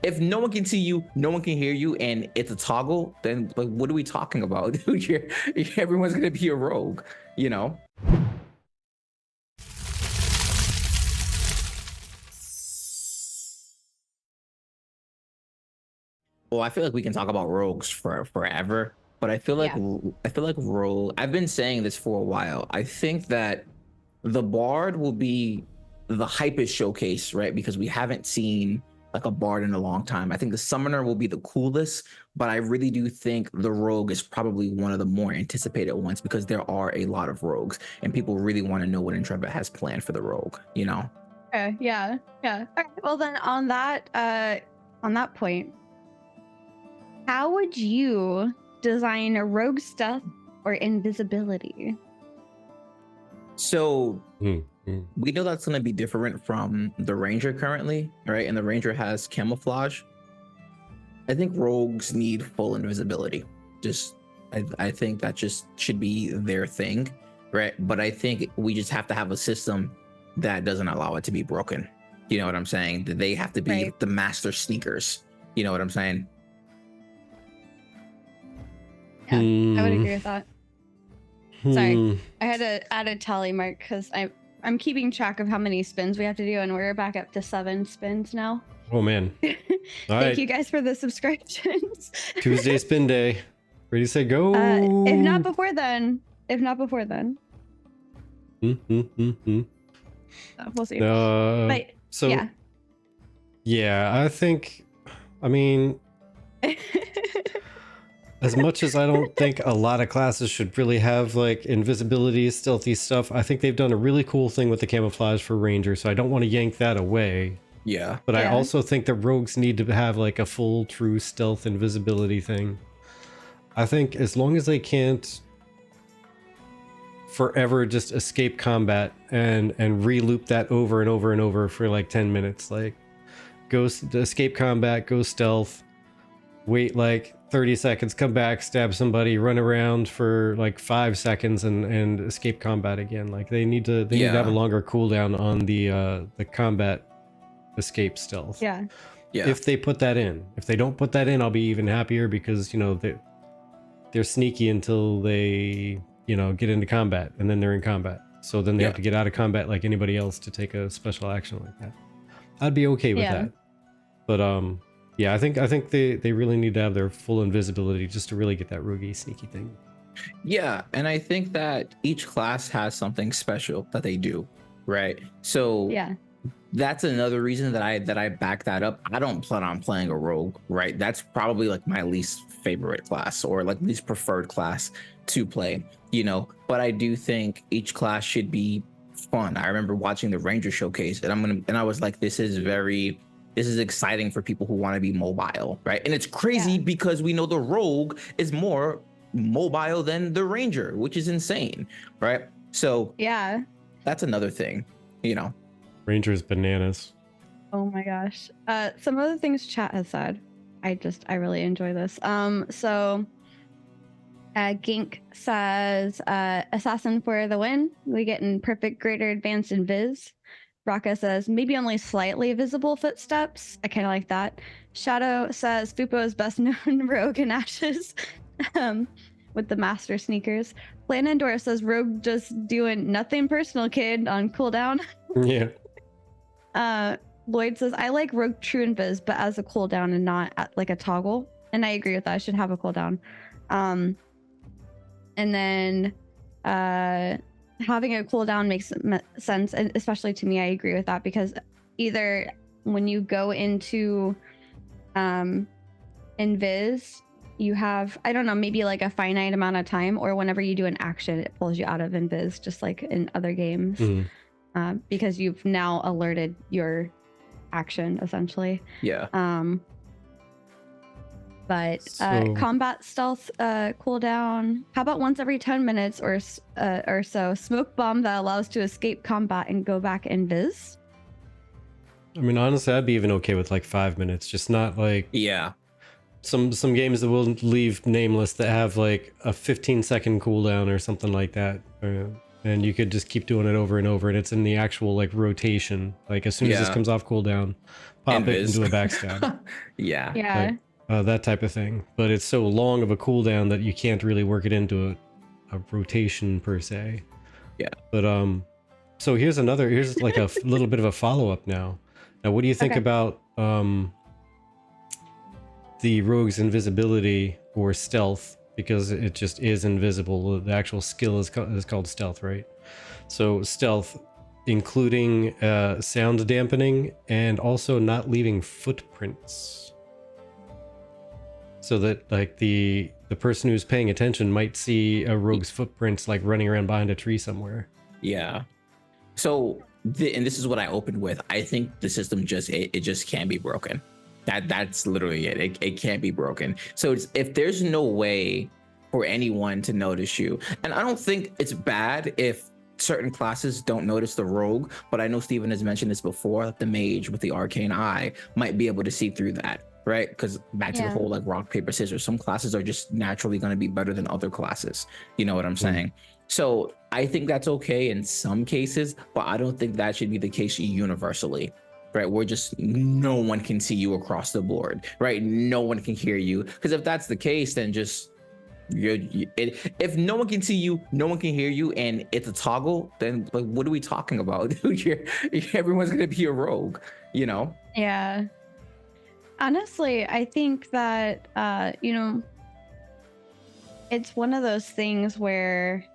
if no one can see you, no one can hear you, and it's a toggle, then like, what are we talking about? Dude, everyone's gonna be a rogue, you know? Well, I feel like we can talk about rogues for forever, but I feel like rogue. I've been saying this for a while. I think that the bard will be the hypest showcase, right? Because we haven't seen like a bard in a long time. I think the summoner will be the coolest, but I really do think the rogue is probably one of the more anticipated ones because there are a lot of rogues and people really want to know what Intrepid has planned for the rogue, you know? Okay, yeah. Okay, well then on that point, how would you design a rogue stealth or invisibility? So we know that's going to be different from the ranger currently, right? And the ranger has camouflage. I think rogues need full invisibility. I think that just should be their thing, right? But I think we just have to have a system that doesn't allow it to be broken. You know what I'm saying? That they have to be the master sneakers. You know what I'm saying? Yeah, I would agree with that. Sorry, I had to add a tally mark because I'm keeping track of how many spins we have to do, and we're back up to 7 spins now. Oh man! Thank you guys for the subscriptions. Tuesday spin day. Ready, set, go. If not before then. We'll see. But, so yeah, I think. I mean. As much as I don't think a lot of classes should really have like invisibility, stealthy stuff, I think they've done a really cool thing with the camouflage for Ranger, so I don't want to yank that away. Yeah. But I also think that rogues need to have like a full true stealth invisibility thing. I think as long as they can't forever just escape combat and re-loop that over and over and over for like 10 minutes, like go escape combat, go stealth, wait like 30 seconds, come back, stab somebody, run around for like 5 seconds and escape combat again. Like they need to have a longer cooldown on the combat escape stealth. Yeah. If they put that in. If they don't put that in, I'll be even happier because, you know, they're sneaky until they, you know, get into combat and then they're in combat. So then they have to get out of combat like anybody else to take a special action like that. I'd be okay with that. But yeah, I think they really need to have their full invisibility just to really get that roguey sneaky thing. Yeah, and I think that each class has something special that they do, right? So that's another reason that I back that up. I don't plan on playing a rogue, right? That's probably like my least favorite class or like least preferred class to play, you know. But I do think each class should be fun. I remember watching the Ranger showcase, and I was like, this is exciting for people who want to be mobile, right? And it's crazy because we know the rogue is more mobile than the ranger, which is insane, right? So that's another thing, you know. Ranger's bananas. Oh my gosh. Some of the things chat has said, I really enjoy this. So Gink says, assassin for the win. We get in perfect greater advanced invis. Raka says, maybe only slightly visible footsteps. I kind of like that. Shadow says, Fupo is best known rogue in ashes with the master sneakers. Planandor says, rogue just doing nothing personal, kid, on cooldown. Yeah. Lloyd says, I like rogue true invis, but as a cooldown and not like a toggle. And I agree with that. I should have a cooldown. And then having a cooldown makes sense, and especially to me, I agree with that, because either when you go into invis, you have, I don't know, maybe like a finite amount of time, or whenever you do an action, it pulls you out of invis, just like in other games, because you've now alerted your action essentially. But combat stealth cooldown, how about once every 10 minutes or so? Smoke bomb that allows to escape combat and go back invis. I mean, honestly, I'd be even okay with like 5 minutes, just not like some games that will leave nameless that have like a 15-second cooldown or something like that, and you could just keep doing it over and over, and it's in the actual like rotation. Like as soon as this comes off cooldown, pop it and do a backstab. Yeah. That type of thing. But it's so long of a cooldown that you can't really work it into a rotation per se. Yeah. But so here's like a little bit of a follow-up now. Now, what do you think about the rogue's invisibility or stealth? Because it just is invisible. The actual skill is called stealth, right? So stealth, including sound dampening and also not leaving footprints. So that like the person who's paying attention might see a rogue's footprints like running around behind a tree somewhere. Yeah. So and this is what I opened with. I think the system just can't be broken. That's literally it. It can't be broken. So if there's no way for anyone to notice you, and I don't think it's bad if certain classes don't notice the rogue, but I know Steven has mentioned this before, that the mage with the arcane eye might be able to see through that, right? Because back to the whole like rock, paper, scissors, some classes are just naturally going to be better than other classes. You know what I'm saying? So I think that's okay in some cases, but I don't think that should be the case universally. Right, we're just no one can see you across the board, right? No one can hear you, because if that's the case, then just if no one can see you, no one can hear you, and it's a toggle, then like what are we talking about? Everyone's gonna be a rogue, you know? Yeah. Honestly, I think that it's one of those things where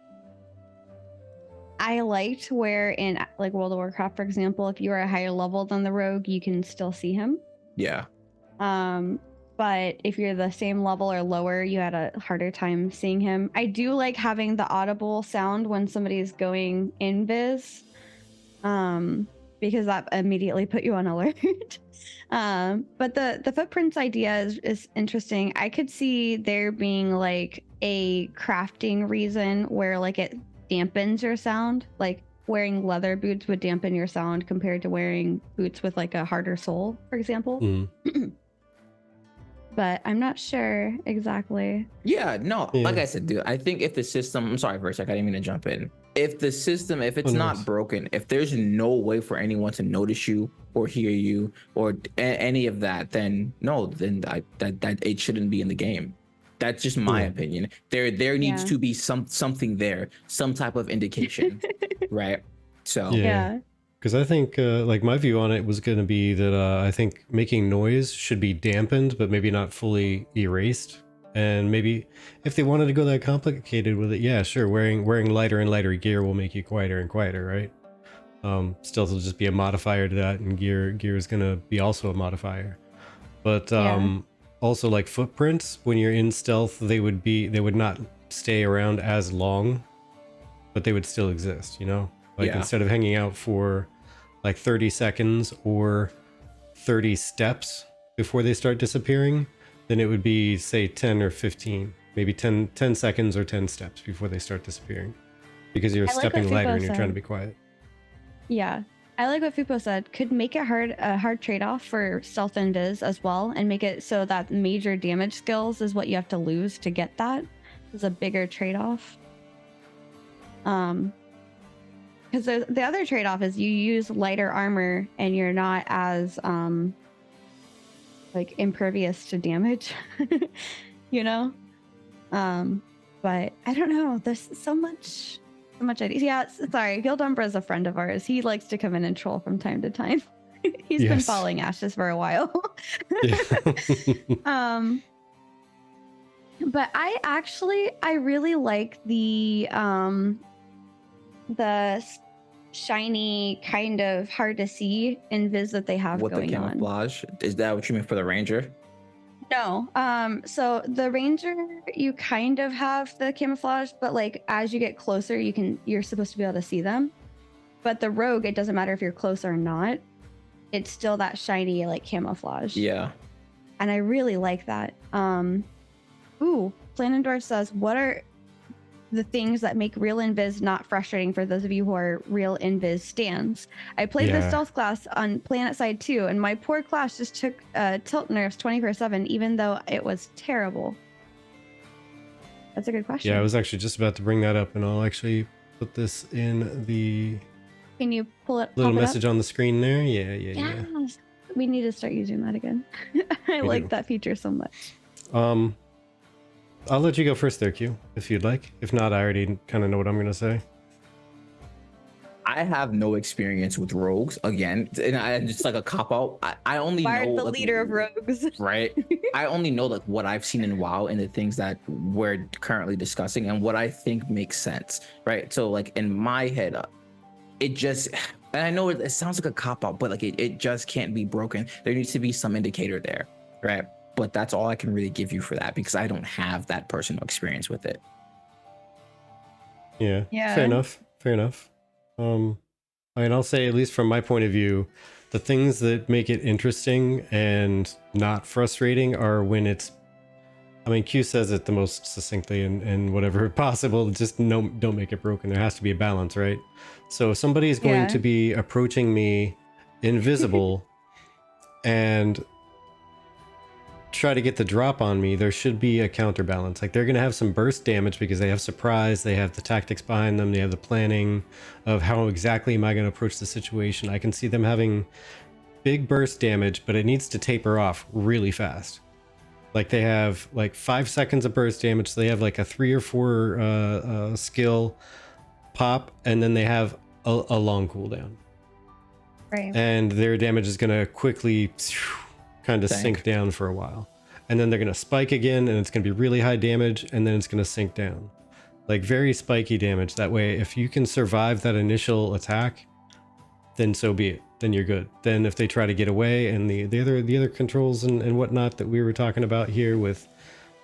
I liked where in like World of Warcraft, for example, if you are a higher level than the rogue, you can still see him. Yeah. But if you're the same level or lower, you had a harder time seeing him. I do like having the audible sound when somebody's going invis, because that immediately put you on alert. But the footprints idea is interesting. I could see there being like a crafting reason where like it dampens your sound, like wearing leather boots would dampen your sound compared to wearing boots with like a harder sole, for example. But I'm not sure exactly. Like I said, dude, I think if the system, I'm sorry for a sec, I didn't mean to jump in. If the system, if it's not broken, if there's no way for anyone to notice you or hear you or any of that, then that it shouldn't be in the game. That's just my opinion. There needs to be something there, some type of indication, right? So because I think like my view on it was going to be that I think making noise should be dampened, but maybe not fully erased. And maybe if they wanted to go that complicated with it, yeah, sure, wearing lighter and lighter gear will make you quieter and quieter, right? Stealth will just be a modifier to that, and gear is going to be also a modifier. But also, like footprints, when you're in stealth, they would not stay around as long, but they would still exist, you know? Like instead of hanging out for like 30 seconds or 30 steps before they start disappearing, then it would be, say, 10 or 15, maybe 10 seconds or 10 steps before they start disappearing, because you're stepping lighter and you're trying to be quiet. Yeah. I like what Fupo said. Could make it a hard trade-off for stealth and viz as well, and make it so that major damage skills is what you have to lose to get that. It's a bigger trade-off. Because the other trade-off is you use lighter armor and you're not as like impervious to damage, you know. But I don't know. There's so much ideas. Yeah, sorry. Gildumbra is a friend of ours. He likes to come in and troll from time to time. He's been following Ashes for a while. But I really like the shiny kind of hard to see invis that they have with going the camouflage on. Is that what you mean for the ranger? No. So the ranger, you kind of have the camouflage, but like as you get closer, you're supposed to be able to see them. But the rogue, it doesn't matter if you're close or not. It's still that shiny like camouflage. Yeah. And I really like that. Planendorf says, what are the things that make real invis not frustrating for those of you who are real invis stands? I played the stealth class on Planet Side 2, and my poor class just took tilt nerfs 24/7, even though it was terrible. That's a good question. Yeah, I was actually just about to bring that up, and I'll actually put this in the Can you pull it? Little message on the screen there. Yeah. We need to start using that again. I like that feature so much. I'll let you go first there, Q, if you'd like. If not, I already kind of know what I'm gonna say. I have no experience with rogues again, and I just like a cop out. I only know the like, leader of rogues, right? I only know like what I've seen in WoW and the things that we're currently discussing and what I think makes sense, right? So like in my head, it just, and I know it sounds like a cop out, but like it just can't be broken. There needs to be some indicator there, right? But that's all I can really give you for that because I don't have that personal experience with it. Yeah. Fair enough. I mean, I'll say, at least from my point of view, the things that make it interesting and not frustrating are when it's, I mean, Q says it the most succinctly and whatever possible, just don't make it broken. There has to be a balance, right? So if somebody is going to be approaching me invisible and try to get the drop on me, there should be a counterbalance. Like, they're going to have some burst damage because they have surprise, they have the tactics behind them, they have the planning of how exactly am I going to approach the situation. I can see them having big burst damage, but it needs to taper off really fast. Like, they have like 5 seconds of burst damage, so they have like a 3 or 4 skill pop, and then they have a long cooldown. Right. And their damage is going to quickly kind of sink down for a while, and then they're going to spike again, and it's going to be really high damage, and then it's going to sink down, like very spiky damage. That way, if you can survive that initial attack, then so be it, then you're good. Then if they try to get away, and the other controls and whatnot that we were talking about here with,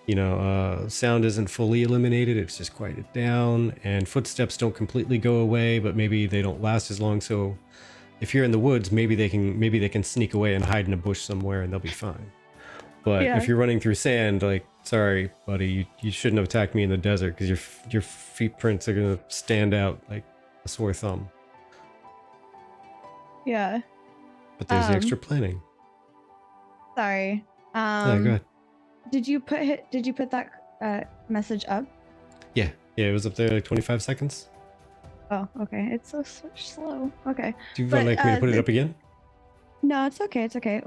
you know, sound isn't fully eliminated, it's just quieted down, and footsteps don't completely go away, but maybe they don't last as long. So if you're in the woods, maybe they can sneak away and hide in a bush somewhere and they'll be fine. But if you're running through sand, like, sorry, buddy, you shouldn't have attacked me in the desert because your feet prints are gonna stand out like a sore thumb. Yeah. But there's the extra planning. Sorry. Go ahead. Did you put that message up? Yeah, it was up there like 25 seconds. Oh, okay. It's so slow. Okay. Do you want me to put it up again? No, it's okay. It's okay.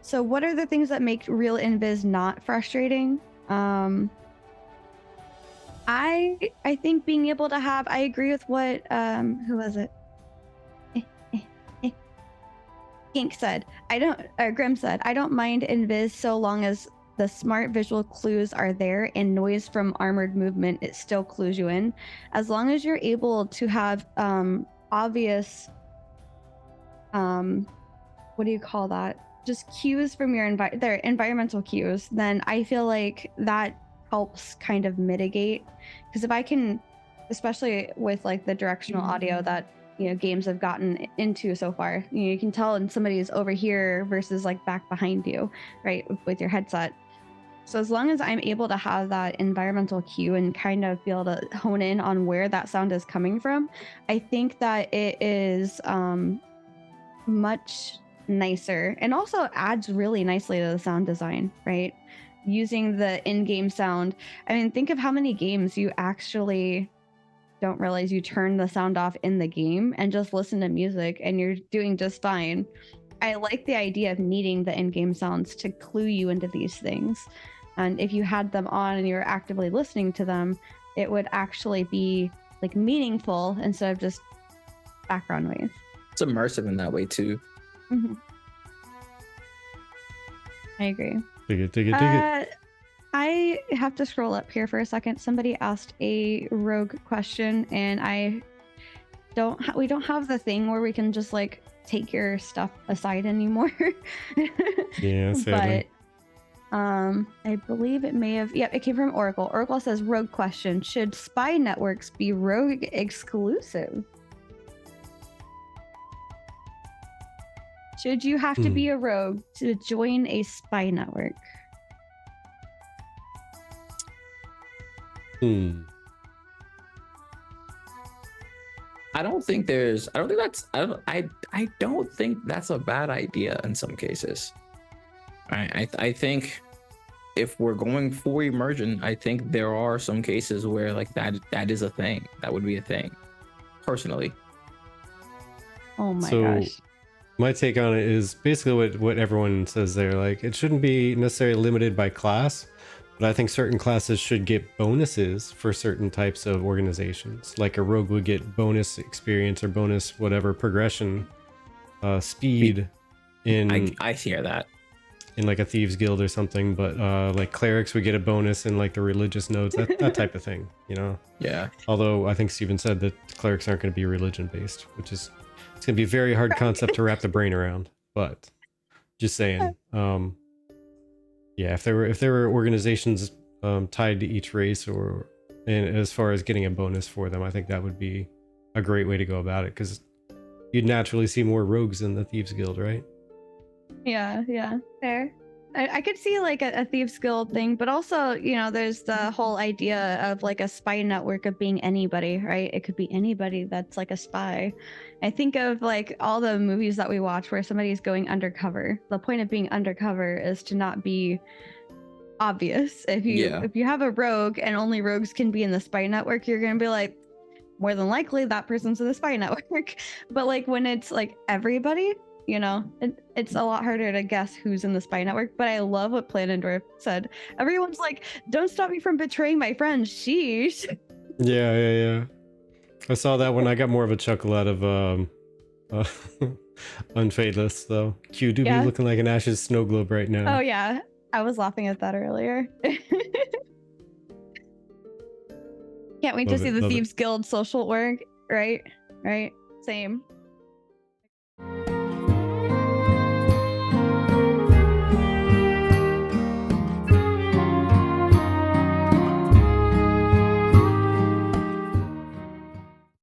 So what are the things that make real invis not frustrating? I think being able to have, I agree with what who was it? Gink said. Grim said, I don't mind invis so long as the smart visual clues are there and noise from armored movement, it still clues you in. As long as you're able to have obvious, what do you call that? Just cues from your their environmental cues, then I feel like that helps kind of mitigate. Because if I can, especially with like the directional audio that, you know, games have gotten into so far, you can tell when somebody is over here versus like back behind you, right, with your headset. So as long as I'm able to have that environmental cue and kind of be able to hone in on where that sound is coming from, I think that it is much nicer and also adds really nicely to the sound design, right? Using the in-game sound. I mean, think of how many games you actually don't realize you turn the sound off in the game and just listen to music and you're doing just fine. I like the idea of needing the in-game sounds to clue you into these things. And if you had them on and you're actively listening to them, it would actually be like meaningful instead of just background noise. It's immersive in that way too. Mm-hmm. I agree. Dig it. I have to scroll up here for a second. Somebody asked a rogue question, and we don't have the thing where we can just like take your stuff aside anymore. Yeah, sadly. But I believe it may have, it came from Oracle. Oracle says, rogue question, should spy networks be rogue exclusive? Should you have to be a rogue to join a spy network? I don't think that's a bad idea in some cases. I think if we're going for immersion, I think there are some cases where like that is a thing. That would be a thing, personally. Oh my gosh. My take on it is basically what everyone says there. Like, it shouldn't be necessarily limited by class, but I think certain classes should get bonuses for certain types of organizations. Like a rogue would get bonus experience or bonus whatever progression, speed in I hear that. In like a thieves guild or something, but like clerics would get a bonus in like the religious nodes, that type of thing, you know? Yeah. Although I think Steven said that clerics aren't going to be religion based, which is, it's going to be a very hard concept to wrap the brain around, but just saying. Yeah, if there were organizations tied to each race and as far as getting a bonus for them, I think that would be a great way to go about it, because you'd naturally see more rogues in the thieves guild, right? Yeah, fair. I could see like a thieves guild thing, but also, you know, there's the whole idea of like a spy network of being anybody, right? It could be anybody that's like a spy. I think of like all the movies that we watch where somebody's going undercover. The point of being undercover is to not be obvious. If you have a rogue and only rogues can be in the spy network, you're gonna be like, more than likely that person's in the spy network. But like when it's like everybody, you know, it's a lot harder to guess who's in the spy network. But I love what Planendorf said. Everyone's like, don't stop me from betraying my friends. Sheesh. Yeah. I saw that one. I got more of a chuckle out of Unfadeless, though. Q do be looking like an Ashes snow globe right now. Oh yeah, I was laughing at that earlier. Can't wait to see the Thieves Guild social org. Right. Same.